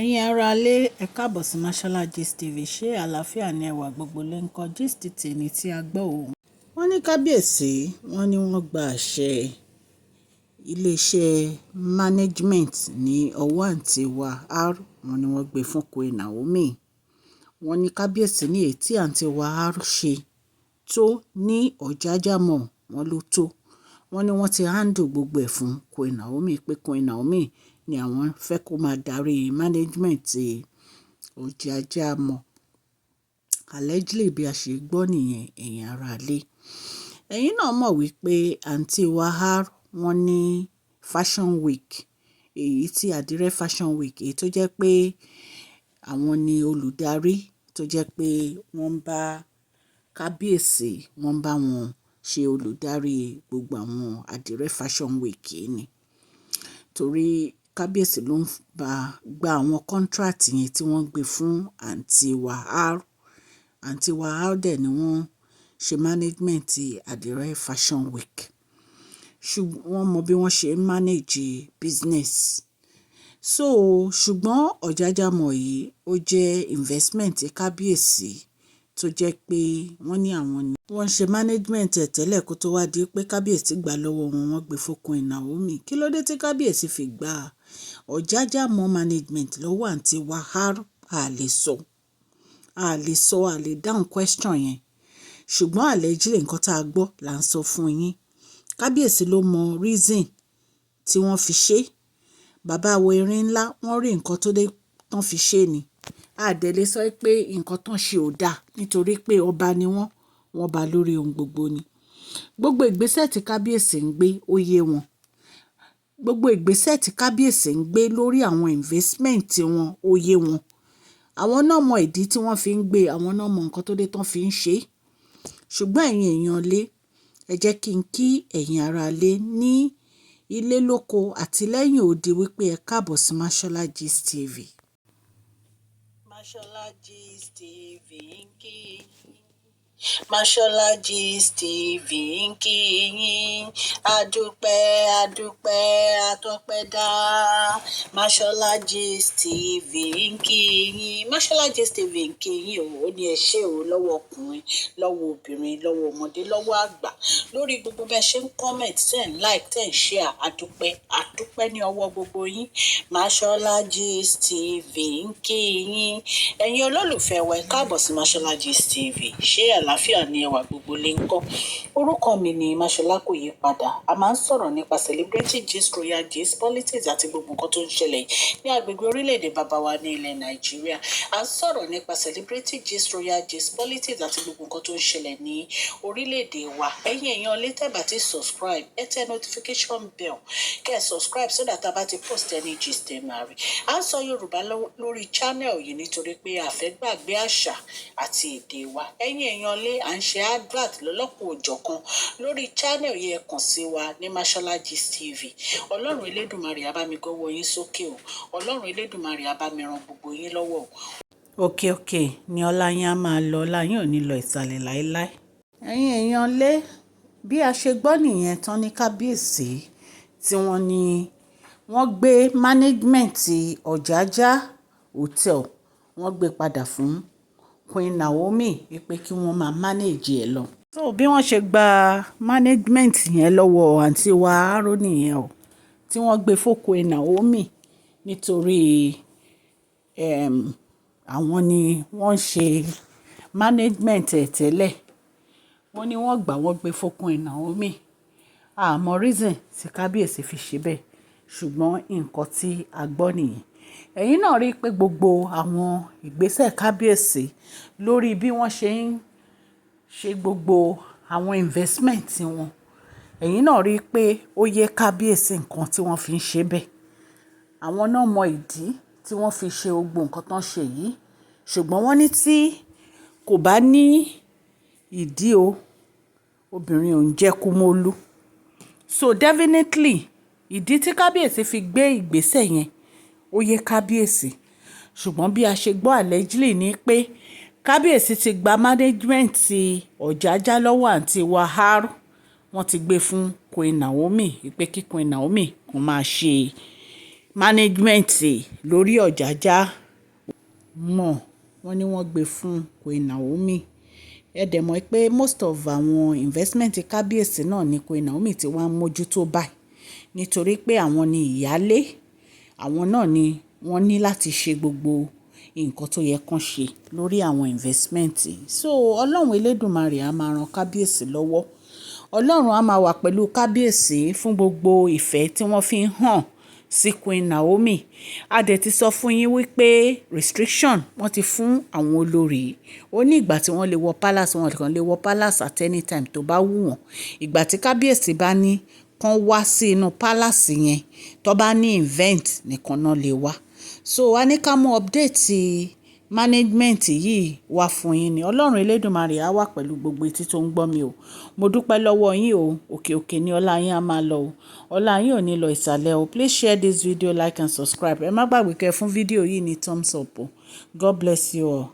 Ẹ̀yin aráalé, ẹ káàbọ̀ sí Mashola Gist TV. Ṣé àlàáfíà ni ẹwà gbogbo lè ń kọ gist tèmi tí a gbọ́ òun. Wọ́n ní kábíyèsí, wọ́n ní wọ́n gba àṣẹ iléeṣẹ́ management ní ọwọ́ àǹtí wa R. Wọ́n ní wọ́n gbé fún Queen Naomi. Wọ́n ní kábíyèsí ní èyí tí àǹtí wa R ṣe tó ní OJAJA mọ̀ wọ́n ló tó. Wọ́n ní wọ́n ti handle gbogbo ẹ̀ fún Queen Naomi pé Queen Naomi ni àwọn fẹ́ kó máa darí management OJAJA mọ̀. Allegedly bí a ṣe gbọ́ nìyẹn, ẹ̀yin aráalé. Ẹ̀yin náà mọ̀ wípé àǹtí wa R wọ́n ní fashion week, èyí tí àdìrẹ fashion week, èyí tó jẹ́ pé àwọn ni olùdarí tó jẹ́ pé wọ́n ń bá kábíyèsí, wọ́n ń bá wọn ṣe olùdarí gbogbo àwọn àdìrẹ fashion week yìí ni. Torí kábíyèsí ló ń gba àwọn contract yẹn tí wọ́n gbé fún àǹtí wa R. Àǹtí wa R dẹ̀ ni wọ́n ṣe management àdìrẹ fashion week. Ṣùgbọ́n wọ́n mọ bí wọ́n ṣe ń manage business. So ṣùgbọ́n OJAJA mọ̀ yìí ó jẹ́ investment kábíyèsí tó jẹ́ pé wọ́n ní àwọn ni wọ́n ṣe management ẹ̀ tẹ́lẹ̀ kó tó wá di pé kábíyèsí gbà lọ́wọ́ wọn, wọ́n gbé fún Queen Naomi. Kí ló dé tí kábíyèsí fi gba OJAJA mọ̀ management lọ́wọ́ àǹtí wa R? A lè sọ, a lè dáhùn question yẹn. Ṣùgbọ́n allegedly nǹkan tá a gbọ́ là ń sọ fún yín. Kábíyèsí ló mọ reason tí wọ́n fi ṣe. Bàbá wo Erin ńlá, wọ́n rí nǹkan tó dé tán fi ṣe ni. A dẹ̀ lè sọ pé nǹkan tán ṣe ò dáa nítorí pé ọba ni wọ́n bá lórí ohun gbogbo ni. Gbogbo ìgbésẹ̀ tí kábíyèsí ń gbé ó yé wọn. Gbogbo ìgbésẹ̀ tí kábíyèsí ń gbé lórí àwọn investment wọn ó yé wọn. Àwọn náà mọ ìdí tí wọ́n fi ń gbé, àwọn náà mọ nǹkan tó dé tán fi ń ṣe. Ṣùgbọ́n ẹ̀yin èèyàn lé, ẹ jẹ́ kí n kí ẹ̀yin aráalé ní ilé lóko àti lẹ́yìn odi wípé ẹ káàbọ̀ sí Mashola Gist TV. Mashola Gist TV ń kí yín. Mashola Gist TV ń kí yín. Adúpẹ́ atọ́pẹ́ dá. Mashola Gist TV ń kí yín. Mashola Gist TV ń kí yín o. Ó ní ẹ ṣé o, lọ́wọ́ ọkùnrin, lọ́wọ́ obìnrin, lọ́wọ́ ọmọdé, lọ́wọ́ àgbà. Lórí gbogbo bẹ́ẹ̀ ṣe ń comment, tẹ́ ń like, tẹ́ ń share. Adúpẹ́ ní ọwọ́ gbogbo yín. Mashola Gist TV ń kí yín. Ẹ̀yin olólùfẹ́ wa, ẹ káàbọ̀ sí Mashola Gist TV. Ṣé àlàáfíà ni ẹwà gbogbo lè ń kọ́? Orúkọ mi ni Mashola kò yí padà. A máa ń sọ̀rọ̀ nípa celebrity gist, royal gist, politics àti gbogbo nǹkan tó ń ṣẹlẹ̀ ní agbègbè orílẹ̀-èdè bàbá wa ní ilẹ̀ Nàìjíríà. A ń sọ̀rọ̀ nípa celebrity gist, royal gist, politics àti gbogbo nǹkan tó ń ṣẹlẹ̀ ní orílẹ̀-èdè wa. Ẹ̀yin èèyàn lè tẹ́ bá ti subscribe, ẹ tẹ notification bell kẹ́ ẹ subscribe so that a bá ti post any gist ẹ máa rí. A ń sọ Yorùbá lórí channel yìí nítorí pé a fẹ́ gbàgbé àṣà àti èdè wa. Ẹ̀yin èèyàn lé, à ń ṣe advert lọ́lọ́kùn òjọ̀kan lórí channel yẹn, kàn sí wa ní Mashola Gist TV. Ọlọ́run Elédùmarè á bá mi gbọ́wọ́ yín sókè o. Ọlọ́run Elédùmarè á bá mi ran gbogbo yín lọ́wọ́ o. Òkè ni ọlá yín á máa lọ, ọlá yín ò ní lọ ìsàlẹ̀ láéláé. Ẹ̀yin èèyàn lé, bí a ṣe gbọ́ nìyẹn tán ní kábíyèsí tí wọ́n ní wọ́n gbé management OJAJA hotel, wọ́n gbé padà fún Queen Naomi wípé kí wọ́n máa manage ẹ̀ lọ. So bí wọ́n ṣe gba management yẹn lọ́wọ́ àǹtí wa R nìyẹn o, tí wọ́n gbé fún Queen Naomi nítorí àwọn ni wọ́n ṣe management ẹ̀ tẹ́lẹ̀. Wọ́n ní wọ́n gbé fún Queen Naomi. Àmọ́ reason tí kábíyèsí fi ṣe bẹ́ẹ̀, ṣùgbọ́n nǹkan tí a gbọ́ nìyẹn. Ẹ̀yin náà rí i pé gbogbo àwọn ìgbésẹ̀ kábíyèsí lórí bí wọ́n ṣe ń ṣe gbogbo àwọn investment wọn. Ẹ̀yin náà rí i pé ó yẹ kábíyèsí nǹkan tí wọ́n fi ń ṣe bẹ́ẹ̀. Àwọn náà mọ ìdí tí wọ́n fi ṣe gbogbo nǹkan tán ṣe yìí. Ṣùgbọ́n wọ́n ní tí kò bá ní ìdí o, obìnrin ò ń jẹ́ kúmólú. So definitely ìdí tí kábíyèsí fi gbé ìgbésẹ̀ yẹn ó yẹ kábíyèsí. Ṣùgbọ́n bí a ṣe gbọ́ allegedly ni pé kábíyèsí ti gba management OJAJA lọ́wọ́ àǹtí wa R. Wọ́n ti gbé fún Queen Naomi wípé kí Queen Naomi kó máa ṣe management lórí ọ̀jájá mọ̀, wọ́n ní wọ́n gbé fún Queen Naomi. Ẹ dẹ̀ mọ̀ pé most of àwọn investment kábíyèsí náà ni Queen Naomi ti wá ń mójútó báyìí nítorí pé àwọn ni ìyálé, àwọn náà ni wọ́n ní láti ṣe gbogbo nǹkan tó yẹ kán ṣe lórí àwọn investment. So ọlọ́run elédùnmarè á máa ran kábíyèsí lọ́wọ́, ọlọ́run á máa wà pẹ̀lú kábíyèsí fún gbogbo ìfẹ́ tí wọ́n fi ń hàn sí Queen Naomi. A dẹ̀ ti sọ fún yín wípé restriction wọ́n ti fún àwọn olórí, ó ní ìgbà tí wọ́n lè wọ palace, wọn kàn lè wọ palace at any time tó bá wù wọ́n. Ìgbà tí kábíyèsí bá ní kán wá sí inú palace yẹn tó bá ní event nìkan náà lè wá. So a ní ká mú update management yìí wá fún yín ni. Ọlọ́run elédùnmarè á wà pẹ̀lú gbogbo etí tó ń gbọ́ mi o. Mo dúpẹ́ lọ́wọ́ yín o, òkè òkè ni ọlá yín á máa lọ o, ọlá yín ò ní lọ ìsàlẹ̀ o. Please share this video, like and subscribe. Ẹ má gbàgbé kẹ́ fún fídíò yìí ní thumbs up o. God bless you all.